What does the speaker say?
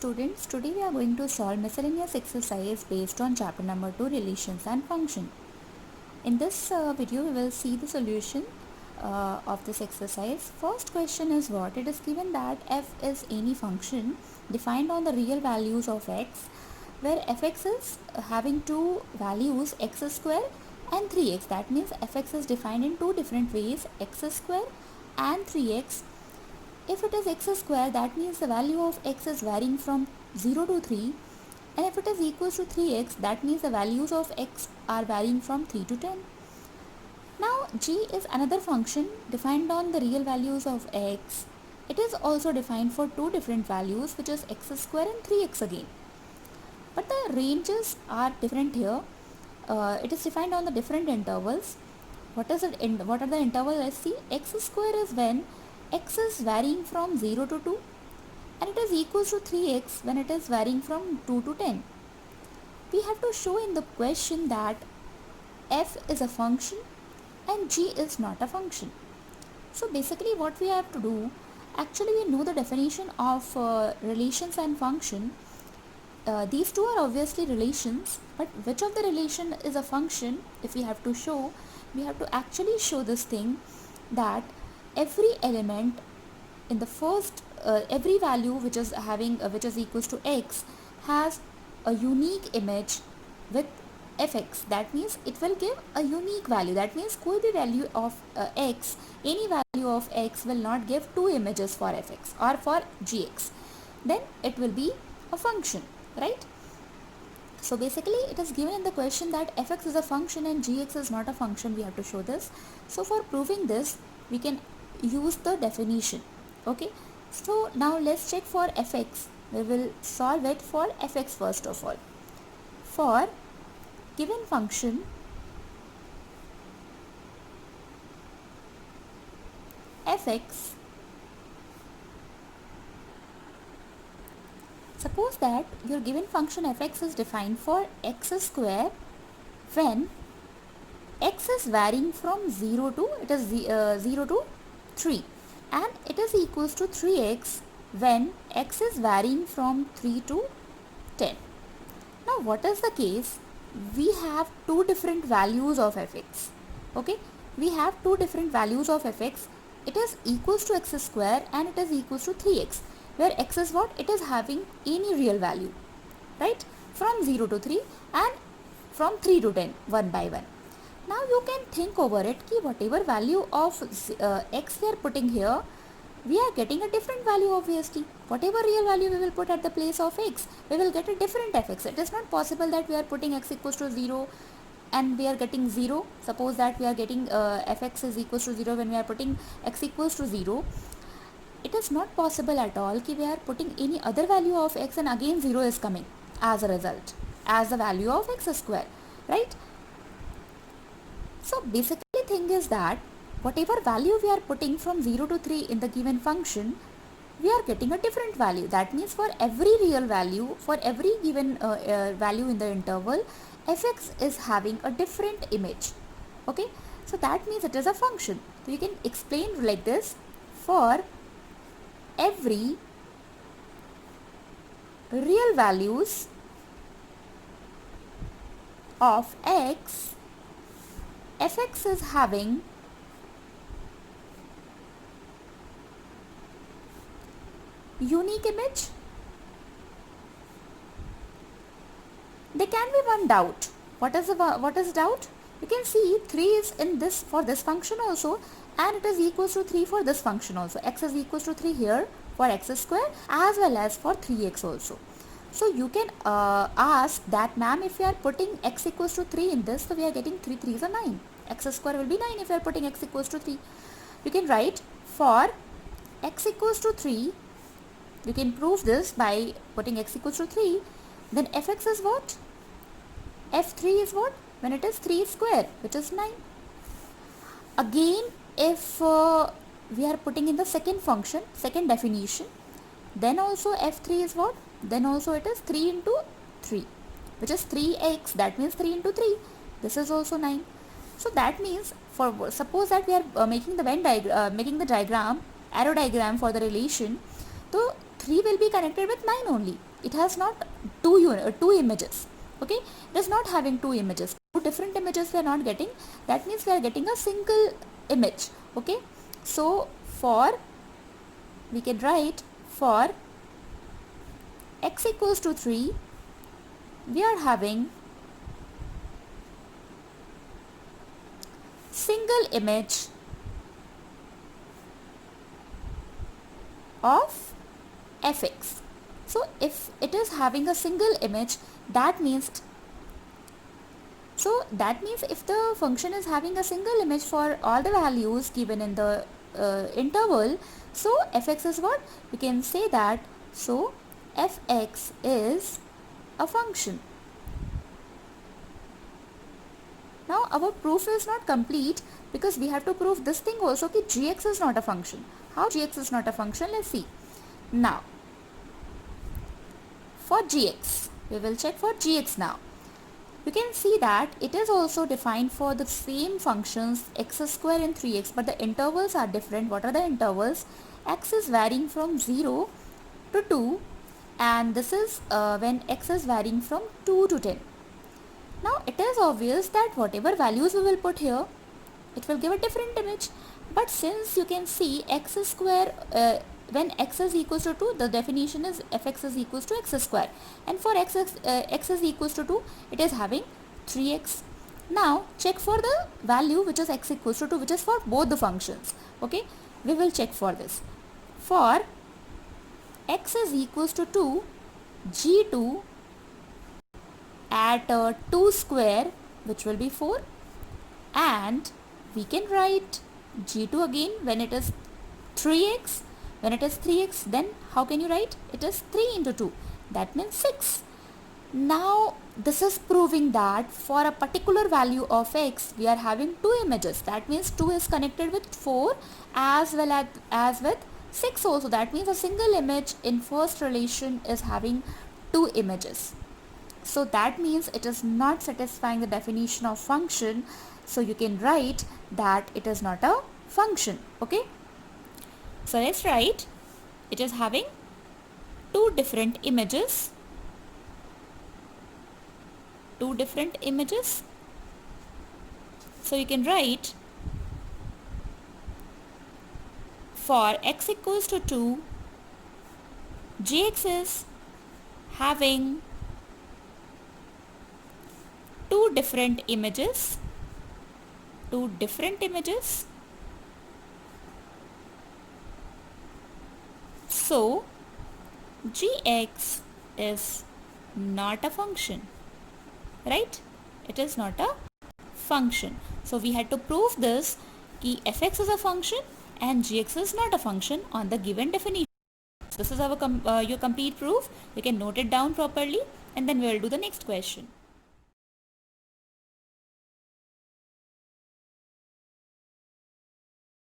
students, today we are going to solve miscellaneous exercise based on chapter number 2, relations and function. In this video we will see the solution of this exercise. First question is what? It is given that f is any function defined on the real values of x, where fx is having two values, x square and 3x. That means fx is defined in two different ways, x square and 3x. If it is x square, that means the value of x is varying from 0 to 3, and if it is equals to 3x, that means the values of x are varying from 3 to 10. Now g is another function defined on the real values of x. It is also defined for two different values, which is x square and 3x again. But the ranges are different here. It is defined on the different intervals. What are the intervals? Let's see. X square is when x is varying from 0 to 2, and it is equals to 3x when it is varying from 2 to 10. We have to show in the question that f is a function and g is not a function. So basically what we have to do, actually we know the definition of relations and function. These two are obviously relations, but which of the relation is a function? If we have to show, we have to actually show this thing that every element in the first every value which is equals to x has a unique image with fx. That means it will give a unique value. That means कोई भी value of x, any value of x will not give two images for fx or for gx. Then it will be a function, right? So basically it is given in the question that fx is a function and gx is not a function. We have to show this. So for proving this, we can use the definition. Okay, so now let's check for fx. We will solve it for fx first of all. For given function fx, suppose that your given function fx is defined for x square when x is varying from 0 to 3, and it is equals to 3x when x is varying from 3 to 10. Now what is the case? We have two different values of fx. Okay, we have two different values of fx. It is equals to x square and it is equals to 3x, where x is what? It is having any real value, right? From 0 to 3 and from 3 to 10, one by one. Now you can think over it कि whatever value of x we are putting here, we are getting a different value obviously. Whatever real value we will put at the place of x, we will get a different fx. It is not possible that we are putting x equals to 0 and we are getting 0. Suppose that we are getting fx is equals to 0 when we are putting x equals to 0. It is not possible at all कि we are putting any other value of x and again 0 is coming as a result, as the value of x square, right? So basically thing is that whatever value we are putting from 0 to 3 in the given function, we are getting a different value. That means for every real value, for every given value in the interval, fx is having a different image. Okay, so that means it is a function. So you can explain like this: for every real values of x, fx is having unique image. There can be one doubt. What is doubt? You can see 3 is in this for this function also, and it is equals to 3 for this function also. X is equals to 3 here for x square as well as for 3x also. So you can ask that, ma'am, if we are putting x equals to 3 in this, so we are getting 3 3s are 9. X square will be 9 if we are putting x equals to 3. You can write for x equals to 3. You can prove this by putting x equals to 3. Then fx is what? f3 is what? When it is 3 square, which is 9. Again, if we are putting in the second function, second definition, then also f3 is what? Then also it is 3 into 3, which is 3x. That means 3 into 3. This is also 9. So that means, for suppose that we are making the arrow diagram for the relation. So 3 will be connected with 9 only. it has not two images. Okay, it is not having two images. Two different images we are not getting. That means we are getting a single image. Okay, so we can write for x equals to 3, we are having single image of fx. So if it is having a single image, that means if the function is having a single image for all the values given in the interval, so fx is what? We can say that, so fx is a function. Now our proof is not complete because we have to prove this thing also, that gx is not a function. How gx is not a function? Let's see. Now for gx, we will check for gx now. You can see that it is also defined for the same functions x square and 3x, but the intervals are different. What are the intervals? X is varying from 0 to 2, and this is when x is varying from 2 to 10. Now it is obvious that whatever values we will put here, it will give a different image. But since you can see x square, when x is equals to 2, the definition is fx is equals to x square, and for x is equals to 2, it is having 3x. Now check for the value which is x equals to 2, which is for both the functions. Okay, we will check for this. For x is equals to 2, g2 at 2 square, which will be 4, and we can write g2 again when it is 3x. When it is 3x, then how can you write? It is 3 into 2, that means 6. Now this is proving that for a particular value of x, we are having two images. That means 2 is connected with 4 as well as with 6 also. That means a single image in first relation is having two images. So that means it is not satisfying the definition of function. So you can write that it is not a function. Okay. So let's write, it is having two different images. So you can write, for x equals to 2, gx is having two different images. So gx is not a function, right? It is not a function. So we had to prove this, कि fx is a function and gx is not a function on the given definition. So this is our your complete proof. You can note it down properly, and then we will do the next question.